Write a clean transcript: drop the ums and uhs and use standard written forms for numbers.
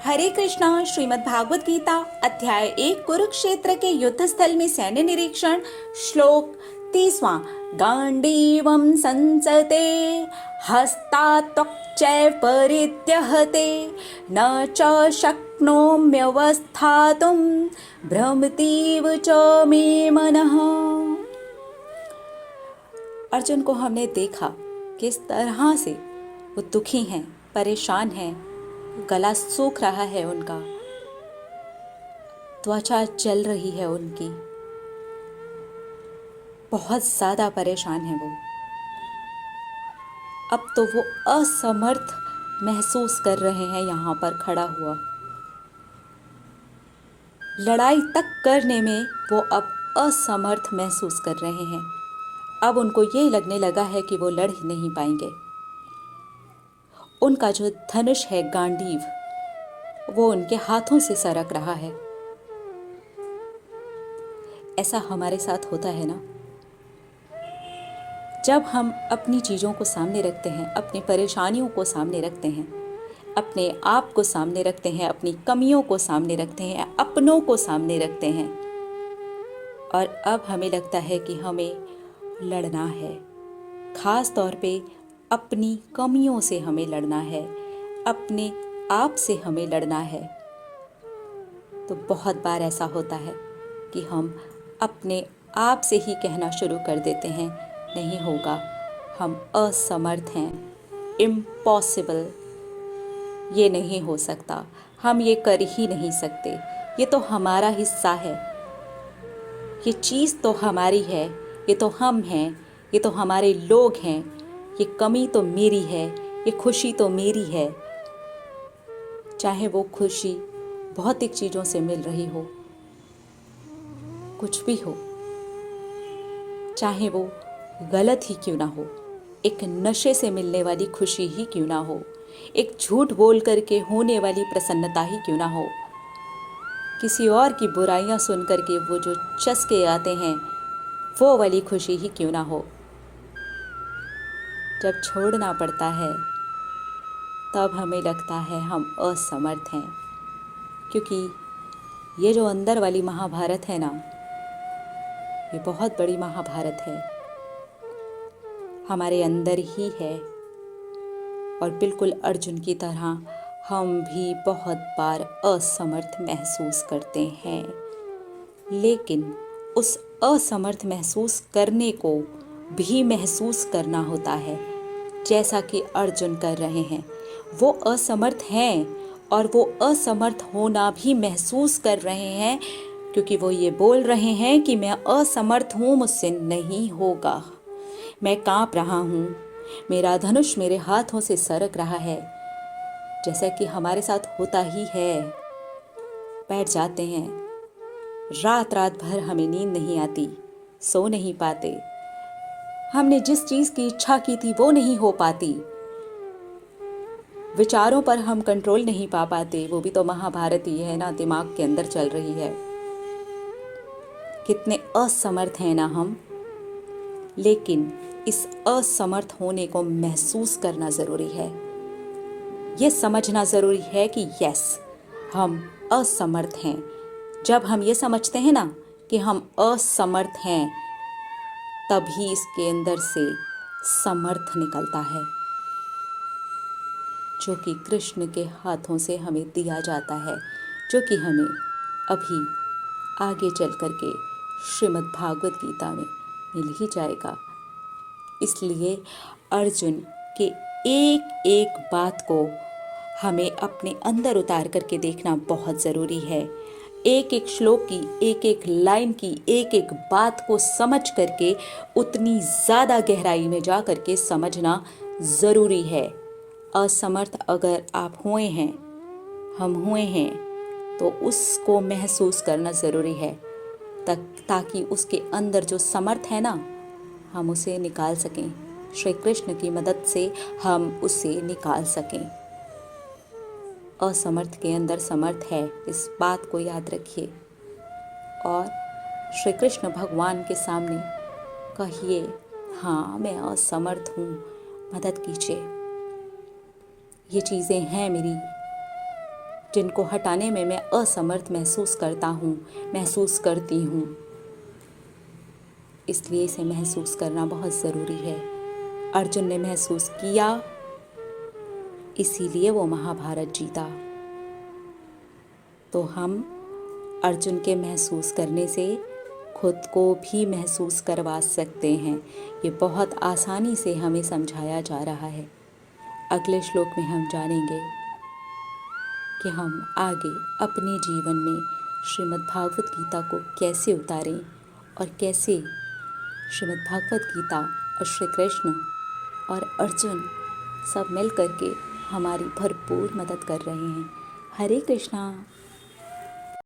हरे कृष्णा। श्रीमद् भागवत गीता अध्याय 1 कुरुक्षेत्र के युद्ध स्थल में सैन्य निरीक्षण। श्लोक 30वां। गांडीवं संसते हस्तात्वक्चैव परित्यहते न च शक्नोम्यवस्थातुं भ्रमतीव च मे मनः। अर्जुन को हमने देखा किस तरह से वो दुखी हैं, परेशान हैं, गला सूख रहा है उनका, त्वचा जल रही है उनकी, बहुत ज़्यादा परेशान है वो। अब तो वो असमर्थ महसूस कर रहे हैं यहाँ पर खड़ा हुआ। लड़ाई तक करने में वो अब असमर्थ महसूस कर रहे हैं। अब उनको ये लगने लगा है कि वो लड़ ही नहीं पाएंगे। उनका जो धनुष है गांडीव, वो उनके हाथों से सरक रहा है। ऐसा हमारे साथ होता है ना, जब हम अपनी चीज़ों को सामने रखते हैं, अपनी परेशानियों को सामने रखते हैं, अपने आप को सामने रखते हैं, अपनी कमियों को सामने रखते हैं, अपनों को सामने रखते हैं, और अब हमें लगता है कि हमें लड़ना है। खास तौर पे अपनी कमियों से हमें लड़ना है, अपने आप से हमें लड़ना है। तो बहुत बार ऐसा होता है कि हम अपने आप से ही कहना शुरू कर देते हैं, नहीं होगा, हम असमर्थ हैं, इम्पॉसिबल, ये नहीं हो सकता, हम ये कर ही नहीं सकते, ये तो हमारा हिस्सा है, ये चीज़ तो हमारी है, ये तो हम हैं, ये तो हमारे लोग हैं, ये कमी तो मेरी है, ये खुशी तो मेरी है। चाहे वो खुशी भौतिक चीज़ों से मिल रही हो, कुछ भी हो, चाहे वो गलत ही क्यों ना हो, एक नशे से मिलने वाली खुशी ही क्यों ना हो, एक झूठ बोल करके होने वाली प्रसन्नता ही क्यों ना हो, किसी और की बुराइयां सुन करके वो जो चस्के आते हैं वो वाली खुशी ही क्यों ना हो, जब छोड़ना पड़ता है तब हमें लगता है हम असमर्थ हैं। क्योंकि ये जो अंदर वाली महाभारत है ना, ये बहुत बड़ी महाभारत है, हमारे अंदर ही है। और बिल्कुल अर्जुन की तरह हम भी बहुत बार असमर्थ महसूस करते हैं, लेकिन उस असमर्थ महसूस करने को भी महसूस करना होता है, जैसा कि अर्जुन कर रहे हैं। वो असमर्थ हैं और वो असमर्थ होना भी महसूस कर रहे हैं, क्योंकि वो ये बोल रहे हैं कि मैं असमर्थ हूँ, मुझसे नहीं होगा, मैं काँप रहा हूँ, मेरा धनुष मेरे हाथों से सरक रहा है। जैसा कि हमारे साथ होता ही है, बैठ जाते हैं, रात रात भर हमें नींद नहीं आती, सो नहीं पाते, हमने जिस चीज़ की इच्छा की थी वो नहीं हो पाती, विचारों पर हम कंट्रोल नहीं पा पाते। वो भी तो महाभारत ही है ना, दिमाग के अंदर चल रही है। कितने असमर्थ हैं ना हम, लेकिन इस असमर्थ होने को महसूस करना ज़रूरी है। ये समझना ज़रूरी है कि यस, हम असमर्थ हैं। जब हम ये समझते हैं ना कि हम असमर्थ हैं, तभी इसके अंदर से समर्थ निकलता है, जो कि कृष्ण के हाथों से हमें दिया जाता है, जो कि हमें अभी आगे चल कर के श्रीमद् भागवत गीता में मिल ही जाएगा। इसलिए अर्जुन के एक एक बात को हमें अपने अंदर उतार करके देखना बहुत ज़रूरी है। एक एक श्लोक की, एक एक लाइन की, एक एक बात को समझ करके उतनी ज़्यादा गहराई में जा करके समझना ज़रूरी है। असमर्थ अगर आप हुए हैं, हम हुए हैं, तो उसको महसूस करना ज़रूरी है, ताकि उसके अंदर जो समर्थ है ना, हम उसे निकाल सकें। श्री कृष्ण की मदद से हम उसे निकाल सकें। असमर्थ के अंदर समर्थ है, इस बात को याद रखिए, और श्री कृष्ण भगवान के सामने कहिए, हाँ मैं असमर्थ हूँ, मदद कीजिए, ये चीज़ें हैं मेरी, जिनको हटाने में मैं असमर्थ महसूस करता हूँ, महसूस करती हूँ। इसलिए इसे महसूस करना बहुत ज़रूरी है। अर्जुन ने महसूस किया, इसीलिए वो महाभारत जीता। तो हम अर्जुन के महसूस करने से खुद को भी महसूस करवा सकते हैं। ये बहुत आसानी से हमें समझाया जा रहा है। अगले श्लोक में हम जानेंगे कि हम आगे अपने जीवन में श्रीमद् भागवत गीता को कैसे उतारें और कैसे श्रीमद् भागवत गीता और श्री कृष्ण और अर्जुन सब मिल करके हमारी भरपूर मदद कर रहे हैं। हरे कृष्णा।